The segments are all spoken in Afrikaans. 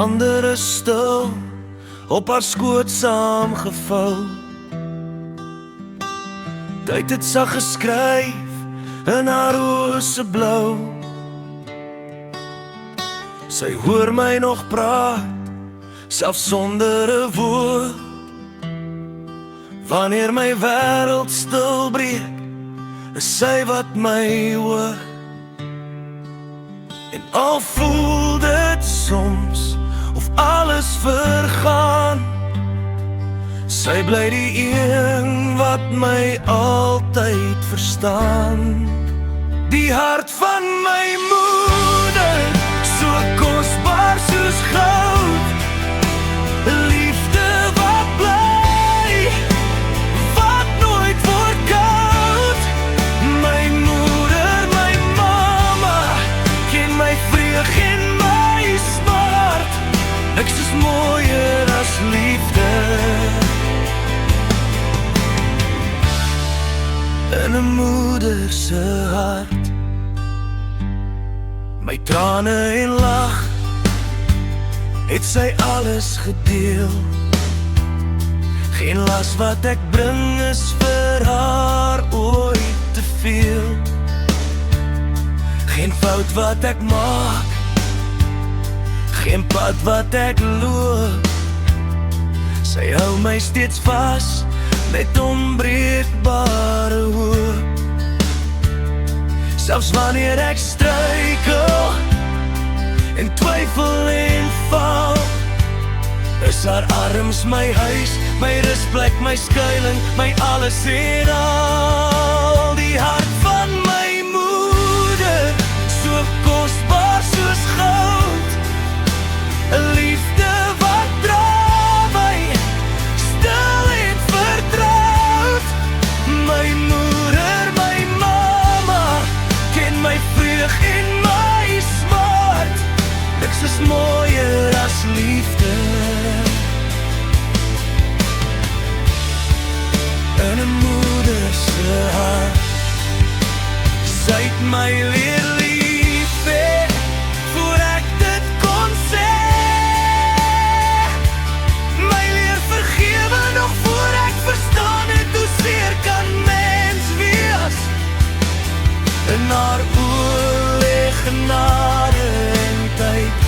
hande is stil, op haar skoot saamgevou. Tyd het sag geskryf in haar oë se blou. Sy hoor my nog praat, selfs sonder 'n woord. Wanneer my wêreld stil breek, is sy wat my hoor. En al voel dit soms of alles vergaan, sy bly die een wat my altyd verstaan. Die hart van my moeder, so kosbaar soos goud. Liefde wat bly, wat nooit word koud. My moeder, my mama, ken my vreug en my smart. Niks is mooier as liefde in 'n moeder se hart. My trane en lag, het sy alles gedeel. Geen las wat ek bring is vir haar ooit te veel. Geen fout wat ek maak, geen pad wat ek loop. Sy hou my steeds vas met onbreekbare hoop. Selfs wanneer ek struikel en twyfel en val, is haar arms my huis, my rusplek, my skuiling, my alles en al. Die hart van my moeder, so kosbaar soos goud. 'n liefde wat dra my, stil en vertroud. My moeder, my mama, ken my vreug en my smart. Niks is mooier as liefde in 'n moeder se hart. Sy het my leer lief hê, voor ek dit kon sê. My leer vergewe, nog voor ek verstaan het hoe seer kan mens wees. In haar oë lê genade en tyd,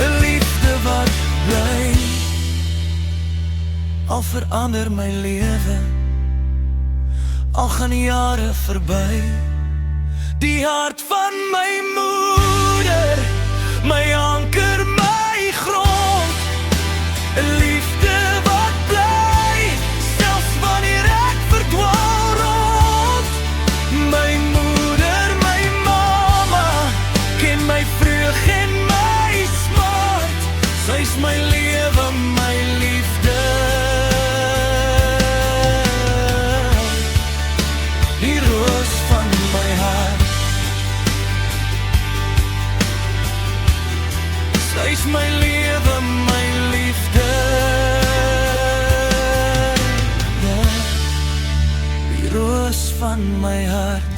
'n liefde wat bly. Al verander my lewe, al gaan jare verby. Die hart van my moeder, my anker, my grond. 'n liefde wat bly, selfs wanneer ek verdwaal rond. My moeder, my mama, ken my vreug en my smart. Sy is my lewe, my liefde. Die roos van my hart. Sy is my lewe, my liefde. Die roos van my hart.